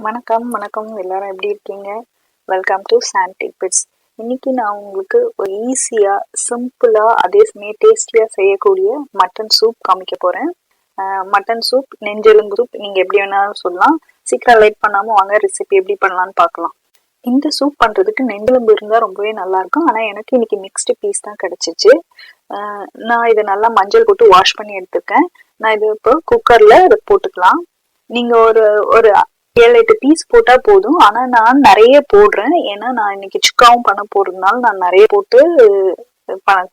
வணக்கம் வணக்கம் எல்லாரும் எப்படி இருக்கீங்க? Welcome to Sandy bits. இன்னைக்கு நான் உங்களுக்கு ஒரு ஈஸியாக சிம்பிளாக அதே சமயம் டேஸ்டியாக செய்யக்கூடிய மட்டன் சூப் காமிக்க போகிறேன். மட்டன் சூப், நெஞ்செலும்பு சூப், நீங்கள் எப்படி வேணாலும் சொல்லலாம். சீக்கிரம் லேட் பண்ணாமல் வாங்க ரெசிபி எப்படி பண்ணலான்னு பார்க்கலாம். இந்த சூப் பண்ணுறதுக்கு நெஞ்செலும்பு இருந்தால் ரொம்பவே நல்லாயிருக்கும். ஆனால் எனக்கு இன்னைக்கு மிக்ஸ்டு பீஸ் தான் கிடச்சிச்சு. நான் இதை நல்லா மஞ்சள் போட்டு வாஷ் பண்ணி எடுத்துருக்கேன். நான் இது இப்போ குக்கரில் இதை போட்டுக்கலாம். நீங்கள் ஒரு ஒரு 7-8 பீஸ் போட்டா போதும். ஆனா நான் நிறைய போடுறேன். ஏன்னா நான் இன்னைக்கு சுக்காவும் பண்ண போறதுனால நான் நிறைய போட்டு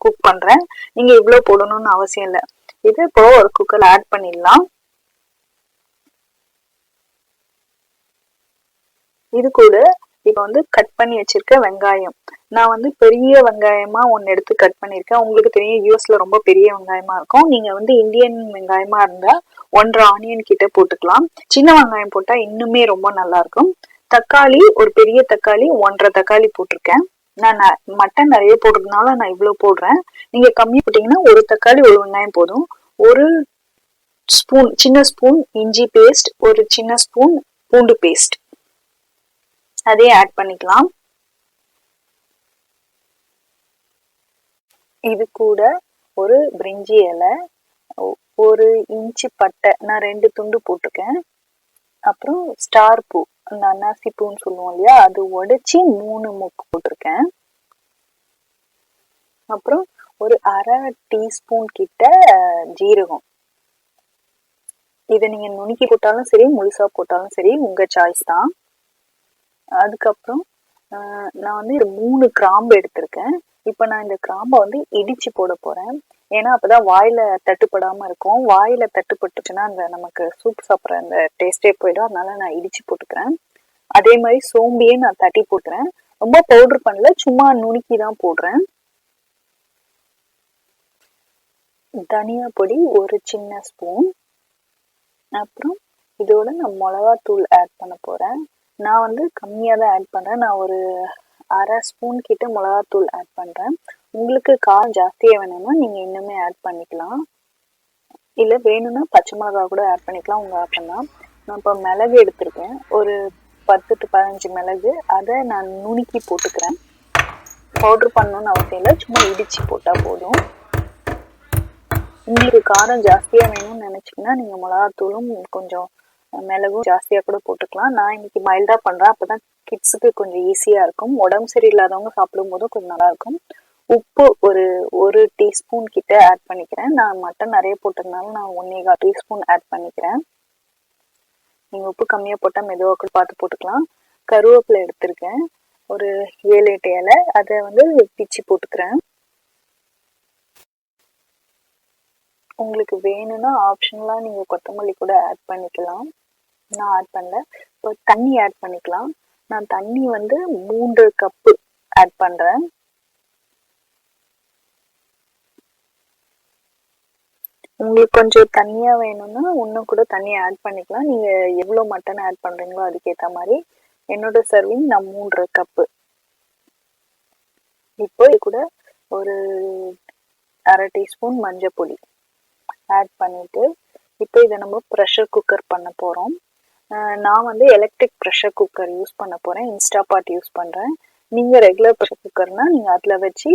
குக் பண்றேன். நீங்க இவ்வளவு போடணும்னு அவசியம் இல்லை. இது இப்போ ஒரு குக்கர்ல ஆட் பண்ணிடலாம். இது கூட இப்ப வந்து கட் பண்ணி வச்சிருக்க வெங்காயம், நான் வந்து பெரிய வெங்காயமா ஒன்னு எடுத்து கட் பண்ணிருக்கேன். உங்களுக்கு தெரியும், யூஎஸ்ல ரொம்ப பெரிய வெங்காயமா இருக்கும். நீங்க வந்து இந்தியன் வெங்காயமா இருந்தா 1.5 ஆனியன் கிட்ட போட்டுக்கலாம். சின்ன வெங்காயம் போட்டா இன்னுமே ரொம்ப நல்லா இருக்கும். தக்காளி, ஒரு பெரிய தக்காளி 1.5 தக்காளி போட்டிருக்கேன். நான் மட்டன் நிறைய போடுறதுனால நான் இவ்வளவு போடுறேன். நீங்க கம்மி போட்டீங்கன்னா ஒரு தக்காளி ஒரு வெங்காயம் போதும். ஒரு ஸ்பூன், சின்ன ஸ்பூன் இஞ்சி பேஸ்ட், ஒரு சின்ன ஸ்பூன் பூண்டு பேஸ்ட் அதையும் ஆட் பண்ணிக்கலாம். இது கூட ஒரு பிரிஞ்சி இலை, ஒரு இன்ச்சு பட்டை, நான் 2 துண்டு போட்டிருக்கேன். அப்புறம் ஸ்டார் பூ, அந்த அன்னாசி பூன்னு சொல்லுவோம் இல்லையா, அது உடைச்சி 3 மொக்கு போட்டிருக்கேன். அப்புறம் ஒரு அரை டீஸ்பூன் கிட்ட ஜீரகம். இதை நீங்க நுணுக்கி போட்டாலும் சரி, முழுசா போட்டாலும் சரி, உங்க சாய்ஸ் தான். அதுக்கப்புறம் நான் வந்து 3 கிராம்பு எடுத்திருக்கேன். இப்போ நான் இந்த கிராம்பை வந்து இடிச்சு போட போறேன். ஏன்னா அப்பதான் வாயில தட்டுப்படாம இருக்கும். வாயில தட்டுப்பட்டுச்சுன்னா அந்த நமக்கு சூப் சாப்பிட்ற அந்த டேஸ்டே போயிடும். அதனால நான் இடிச்சு போட்டுக்கிறேன். அதே மாதிரி சோம்பியே நான் தட்டி போட்டுறேன். ரொம்ப பவுடர் பண்ணல, சும்மா நுணுக்கி தான் போடுறேன். தனியா பொடி ஒரு சின்ன ஸ்பூன். அப்புறம் இதோட நான் மிளகாத்தூள் ஆட் பண்ண போறேன். நான் வந்து கம்மியாக தான் ஆட் பண்ணுறேன். நான் ஒரு அரை ஸ்பூன் கிட்ட மிளகாத்தூள் ஆட் பண்ணுறேன். உங்களுக்கு காரம் ஜாஸ்தியாக வேணும்னா நீங்கள் இன்னுமே ஆட் பண்ணிக்கலாம். இல்லை வேணும்னா பச்சை மிளகா கூட ஆட் பண்ணிக்கலாம், உங்கள் ஆப்ஷன் தான். நான் இப்போ மிளகு எடுத்திருக்கேன், ஒரு 10 to 15 மிளகு. அதை நான் நுணுக்கி போட்டுக்கிறேன். பவுடர் பண்ணணும்னு அவசியம் இல்லை, சும்மா இடிச்சு போட்டால் போதும். உங்களுக்கு காரம் ஜாஸ்தியாக வேணும்னு நினச்சிங்கன்னா நீங்கள் மிளகாத்தூளும் கொஞ்சம் மிளகும் ஜாஸ்தியா கூட போட்டுக்கலாம். நான் இன்னைக்கு மைல்டா பண்றேன், அப்பதான் கிட்ஸுக்கு கொஞ்சம் ஈஸியா இருக்கும். உடம்பு சரியில்லாதவங்க சாப்பிடும் போதும் கொஞ்சம் நல்லா இருக்கும். உப்பு ஒரு டீஸ்பூன் கிட்ட ஆட் பண்ணிக்கிறேன். நான் மட்டன் நிறைய போட்டதுனால நான் 1.25 டீஸ்பூன் ஆட் பண்ணிக்கிறேன். நீங்க உப்பு கம்மியா போட்டா மெதுவாக கூட பார்த்து போட்டுக்கலாம். கருவேப்பிலை எடுத்திருக்கேன், ஒரு 7-8 இலை, அதை வந்து பிச்சு போட்டுக்கிறேன். உங்களுக்கு வேணும்னா ஆப்ஷனலா நீங்க கொத்தமல்லி கூட ஆட் பண்ணிக்கலாம். நான் ஆட் பண்ணல. இப்போ தண்ணி ஆட் பண்ணிக்கலாம். நான் தண்ணி வந்து 3 கப்பு ஆட் பண்றேன். உங்களுக்கு கொஞ்சம் தண்ணியா வேணும்னா இன்னும் கூட தண்ணியை ஆட் பண்ணிக்கலாம். நீங்க எவ்வளவு மட்டன் ஆட் பண்றீங்களோ அதுக்கேற்ற மாதிரி. என்னோட சர்விங் நான் 3 கப்பு. இப்போ இது கூட ஒரு அரை டீஸ்பூன் மஞ்சள் பொடி ஆட் பண்ணிட்டு இப்போ இதை நம்ம ப்ரெஷர் குக்கர் பண்ண போறோம். நான் வந்து எலக்ட்ரிக் ப்ரெஷர் குக்கர் யூஸ் பண்ண போறேன், இன்ஸ்டாபாட் யூஸ் பண்றேன். நீங்க ரெகுலர் ப்ரெஷர் குக்கர்னா நீங்க அதுல வச்சு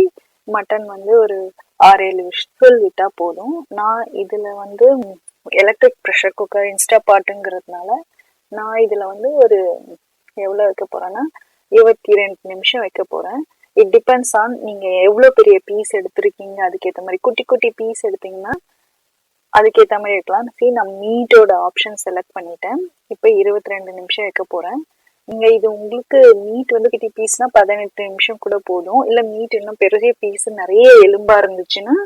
மட்டன் வந்து ஒரு 6-7 விசில் விட்டா போதும். நான் இதுல வந்து எலக்ட்ரிக் ப்ரெஷர் குக்கர் இன்ஸ்டாபாட்டுங்கிறதுனால நான் இதுல வந்து ஒரு எவ்வளவு வைக்க போறேன்னா 22 நிமிஷம் வைக்க போறேன். இட் டிபெண்ட்ஸ் ஆன் நீங்க எவ்வளவு பெரிய பீஸ் எடுத்திருக்கீங்க, அதுக்கேற்ற மாதிரி. குட்டி குட்டி பீஸ் எடுத்தீங்கன்னா அதுக்கேற்ற மாதிரி இருக்கலாம். நான் மீட்டோட ஆப்ஷன் செலக்ட் பண்ணிட்டேன். இப்போ 22 நிமிஷம் வைக்க போறேன். நீங்க இது உங்களுக்கு மீட் வந்து கிட்டி பீஸ்னா 18 நிமிஷம் கூட போதும். இல்ல மீட் இன்னும் பெரிய பீஸ் நிறைய எலும்பா இருந்துச்சுன்னா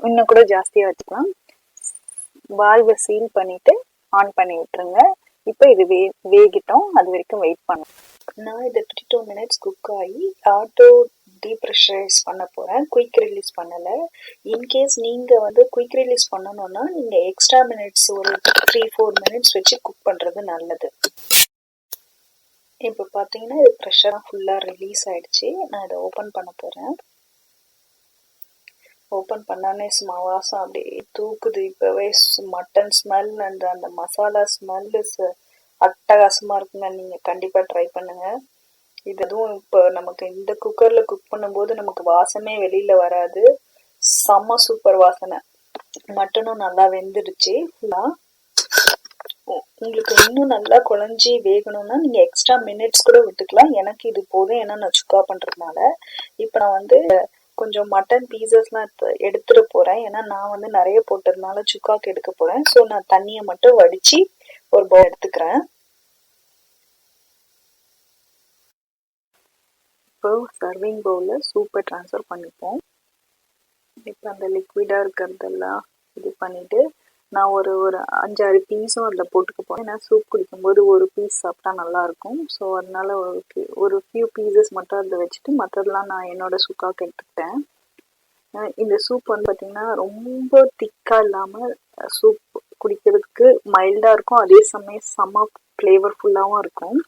இன்னும் கூட ஜாஸ்தியா வச்சுக்கலாம். வால்வை சீல் பண்ணிட்டு ஆன் பண்ணி விட்டுருங்க. இப்போ இது வேகிட்டோம், அது வரைக்கும் வெயிட் பண்ணும். நான் இதை 32 மினிட்ஸ் குக் ஆகி ஆட்டோ டீப்ரெஷரைஸ் பண்ண போறேன், குயிக் ரிலீஸ் பண்ணல. இன்கேஸ் நீங்க வந்து குயிக் ரிலீஸ் பண்ணணும்னா நீங்க எக்ஸ்ட்ரா மினிட்ஸ் ஒரு 3-4 மினிட்ஸ் வச்சு குக் பண்றது நல்லது. இப்போ பாத்தீங்கன்னா இது ப்ரெஷர் ஃபுல்லா ரிலீஸ் ஆயிடுச்சு. நான் இதை ஓபன் பண்ண போறேன். ஓபன் பண்ணானே வாசம் அப்படியே தூக்குது. இப்பவே மட்டன் ஸ்மெல் அண்ட் அந்த மசாலா ஸ்மெல் இஸ் அட்டகாசமா இருக்குங்க. நீங்க கண்டிப்பா ட்ரை பண்ணுங்க. இது அதுவும் இப்போ நமக்கு இந்த குக்கர்ல குக் பண்ணும்போது நமக்கு வாசமே வெளியில வராது. செம்ம சூப்பர் வாசனை. மட்டனும் நல்லா வெந்துடுச்சு. உங்களுக்கு இன்னும் நல்லா குழஞ்சி வேகணும்னா நீங்க எக்ஸ்ட்ரா மினிட்ஸ் கூட விட்டுக்கலாம். எனக்கு இது போதும், ஏன்னா நான் சுக்கா பண்றதுனால. இப்ப நான் வந்து கொஞ்சம் மட்டன் பீசஸ்லாம் எடுத்துட போறேன். ஏன்னா நான் வந்து நிறைய போட்டதுனால சுக்காக்கு எடுக்க போறேன். ஸோ நான் தண்ணியை மட்டும் வடிச்சு ஒரு பவுல் எடுத்துக்கிறேன். இப்போ சர்விங் பவுல்ல சூப்பை ட்ரான்ஸ்ஃபர் பண்ணிப்போம். இப்போ அந்த லிக்விடா இருக்கிறதெல்லாம் இது பண்ணிட்டு நான் ஒரு 5-6 பீஸும் அதில் போட்டுக்க போறேன். ஏன்னா சூப் குடிக்கும்போது ஒரு பீஸ் சாப்பிட்டா நல்லா இருக்கும். ஸோ அதனால ஒரு ஃபியூ பீசஸ் மட்டும் அதில் வச்சுட்டு மற்றதெல்லாம் நான் என்னோட சுக்காக்கு எடுத்துக்கிட்டேன். இந்த சூப் வந்து பார்த்தீங்கன்னா ரொம்ப திக்கா இல்லாமல் சூப் குடிக்கிறதுக்கு மைல்டா இருக்கும், அதே சமயம் செம்ம ஃப்ளேவர்ஃபுல்லாகவும் இருக்கும்.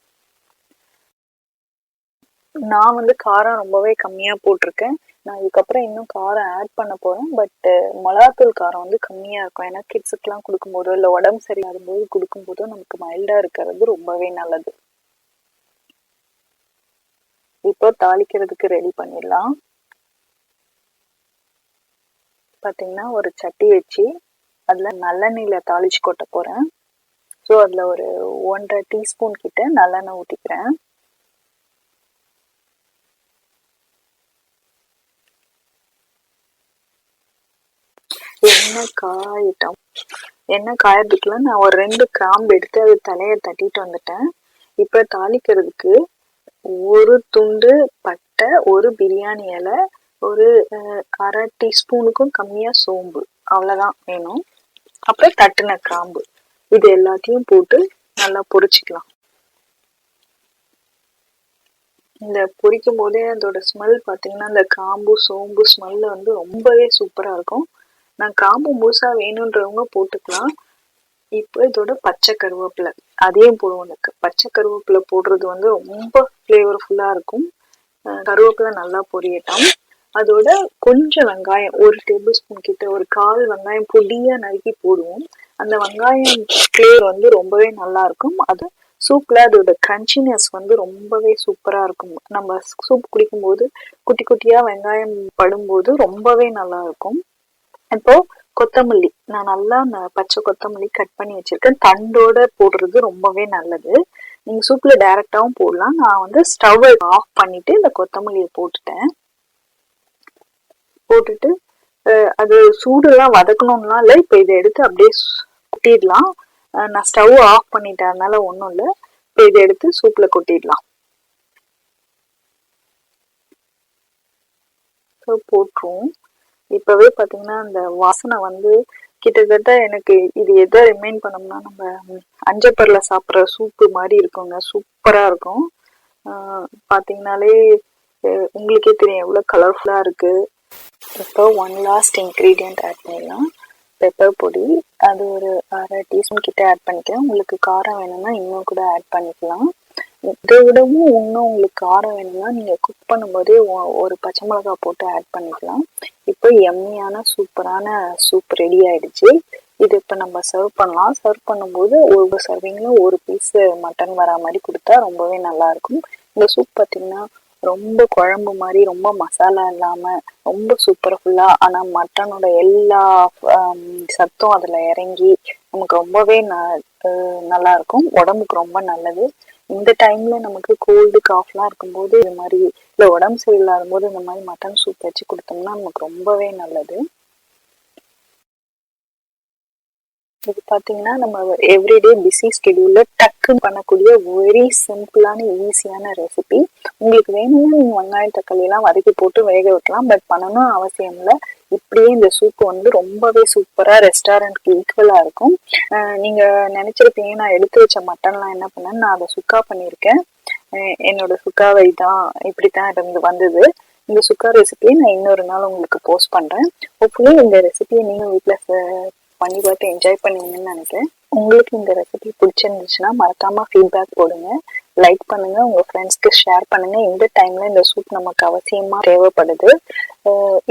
நான் வந்து காரம் ரொம்பவே கம்மியா போட்டிருக்கேன். நான் இதுக்கப்புறம் இன்னும் காரம் ஆட் பண்ண போறேன். பட் மிளகாத்தூள் காரம் வந்து கம்மியா இருக்கும். ஏன்னா கிட்ஸுக்கெல்லாம் கொடுக்கும்போதோ இல்லை உடம்பு சரியில்லாத போது கொடுக்கும்போதோ நமக்கு மைல்டா இருக்கிறது ரொம்பவே நல்லது. இப்போ தாளிக்கிறதுக்கு ரெடி பண்ணிடலாம். பார்த்தீங்கன்னா ஒரு சட்டி வச்சு அதில் நல்லெண்ணெயில் தாளிச்சு கொட்ட போறேன். ஸோ அதில் ஒரு 1.5 டீஸ்பூன் கிட்ட நல்லெண்ணெய் ஊற்றிக்கிறேன். எண்ணெய் காயறதுக்குள்ள நான் ஒரு 2 கிராம்பு எடுத்து அது தலையை தட்டிட்டு வந்துட்டேன். இப்ப தாளிக்கிறதுக்கு ஒரு துண்டு பட்டை, ஒரு பிரியாணி இலை, ஒரு 1/2 டீஸ்பூனுக்கும் கம்மியா சோம்பு, அவ்வளவுதான் வேணும். அப்புறம் தட்டுன கிராம்பு, இது எல்லாத்தையும் போட்டு நல்லா பொரிச்சுக்கலாம். இந்த பொரிக்கும் போதே அதோட ஸ்மெல் பார்த்தீங்கன்னா அந்த கிராம்பு சோம்பு ஸ்மெல்ல வந்து ரொம்பவே சூப்பரா இருக்கும். நான் கிராம்பு முழுசா வேணுன்றவங்க போட்டுக்கலாம். இப்போ இதோட பச்சை கருவேப்பிலை அதையும் போடுவோம். எனக்கு பச்சை கருவேப்பிலை போடுறது வந்து ரொம்ப ஃப்ளேவர்ஃபுல்லா இருக்கும். கருவேப்பிலை நல்லா பொரியட்டும். அதோட கொஞ்சம் வெங்காயம், 1 டேபிள் ஸ்பூன் கிட்ட, ஒரு 1/4 வெங்காயம் பொடியா நறுக்கி போடுவோம். அந்த வெங்காயம் ஃப்ளேவர் வந்து ரொம்பவே நல்லா இருக்கும். அது சூப்ல அதோட கிரன்ச்சினஸ் வந்து ரொம்பவே சூப்பரா இருக்கும். நம்ம சூப் குடிக்கும் போது குட்டி குட்டியா வெங்காயம் படும்போது ரொம்பவே நல்லா இருக்கும். இப்போ கொத்தமல்லி, நான் நல்லா பச்சை கொத்தமல்லி கட் பண்ணி வச்சிருக்கேன். தண்டோட போடுறது ரொம்பவே நல்லது. நீங்க சூப்ல டைரக்டாவும் போடலாம். நான் வந்து ஸ்டவ் ஆஃப் பண்ணிட்டு இந்த கொத்தமல்லியை போட்டுட்டு அது சூடுலாம் வதக்கணும்லாம் இல்லை. இப்போ இதை எடுத்து அப்படியே கொட்டிடலாம். நான் ஸ்டவ் ஆஃப் பண்ணிட்டேன், அதனால ஒன்றும் இல்லை. இப்போ இதை எடுத்து சூப்ல கொட்டிடலாம். போட்டுருவோம். இப்பவே பாத்தீங்கன்னா அந்த வாசனை வந்து கிட்டத்தட்ட எனக்கு இது எதை ரிமைண்ட் பண்ணோம்னா நம்ம அஞ்சப்பர்ல சாப்பிட்ற சூப்பு மாதிரி இருக்குங்க. சூப்பரா இருக்கும். பாத்தீங்கன்னாலே உங்களுக்கே தெரியும் எவ்வளவு கலர்ஃபுல்லா இருக்கு. இப்போ 1 லாஸ்ட் இன்க்ரீடியன்ட் ஆட் பண்ணிடலாம். பெப்பர் பொடி, அது ஒரு 1/2 டீஸ்பூன் கிட்ட ஆட் பண்ணிக்கிறேன். உங்களுக்கு காரம் வேணும்னா இன்னும் கூட ஆட் பண்ணிக்கலாம். இதை விடவும் இன்னும் உங்களுக்கு காரம் வேணும்னா நீங்க குக் பண்ணும்போதே ஒரு பச்சை மிளகாய் போட்டு ஆட் பண்ணிக்கலாம். இப்போ எம்மியான சூப்பரான சூப் ரெடி ஆயிடுச்சு. இது இப்போ நம்ம சர்வ் பண்ணலாம். சர்வ் பண்ணும்போது ஒரு சர்விங்ல ஒரு பீஸ் மட்டன் வரா மாதிரி கொடுத்தா ரொம்பவே நல்லா இருக்கும். இந்த சூப் பார்த்தீங்கன்னா ரொம்ப குழம்பு மாதிரி, ரொம்ப மசாலா இல்லாம ரொம்ப சூப்பர்ஃபுல்லா, ஆனா மட்டனோட எல்லா சத்தும் அதுல இறங்கி நமக்கு ரொம்பவே நல்லா இருக்கும். உடம்புக்கு ரொம்ப நல்லது. இந்த டைம்ல நமக்கு கோல்டு காஃப்லாம் இருக்கும்போது இது மாதிரி, இல்லை உடம்பு சரியில்லாத போது இந்த மாதிரி மட்டன் சூப் வச்சு கொடுத்தோம்னா நமக்கு ரொம்பவே நல்லது. இது பார்த்தீங்கன்னா நம்ம எவ்ரிடே பிஸி ஸ்கெடியூல்ல டக்குன்னு பண்ணக்கூடிய வெரி சிம்பிளான ஈஸியான ரெசிபி. உங்களுக்கு வேணும்னா நீங்கள் வெங்காயம் தக்காளி எல்லாம் வதக்கி போட்டு வேக வைக்கலாம். பட் பண்ணணும் அவசியம் இல்லை. இப்படியே இந்த சூப் வந்து ரொம்பவே சூப்பரா ரெஸ்டாரண்ட்க்கு ஈக்குவலா இருக்கும். நீங்க நினைச்சிருப்பீங்க நான் எடுத்து வச்ச மட்டன்லாம் என்ன பண்ணேன்னு. நான் அதை சுக்கா பண்ணியிருக்கேன். என்னோட சுக்காவை தான் இப்படித்தான் வந்தது. இந்த சுக்கா ரெசிபியை நான் இன்னொரு நாள் உங்களுக்கு போஸ்ட் பண்றேன். ஹோப்ஃபுல்லி இந்த ரெசிபியை நீங்க வீட்டுல பண்ணி பார்த்து என்ஜாய் பண்ணுவீங்கன்னு நினைக்கிறேன். உங்களுக்கு இந்த ரெசிபி பிடிச்சிருந்துச்சுன்னா மறக்காம ஃபீட்பேக் போடுங்க, லைக் பண்ணுங்க, உங்க ஃப்ரெண்ட்ஸ்க்கு ஷேர் பண்ணுங்க. இந்த டைம்ல இந்த சூப் நமக்கு அவசியமா தேவைப்படுது.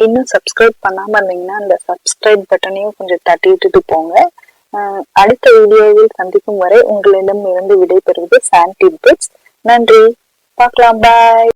இன்னும் சப்ஸ்கிரைப் பண்ணாம இருந்தீங்கன்னா அந்த சப்ஸ்கிரைப் பட்டனையும் கொஞ்சம் தட்டி விட்டுட்டு போங்க. அடுத்த வீடியோவில் சந்திக்கும் வரை உங்களிடம் இருந்து விடைபெறுவது சாண்டி டிப்ஸ். நன்றி, பார்க்கலாம், பாய்.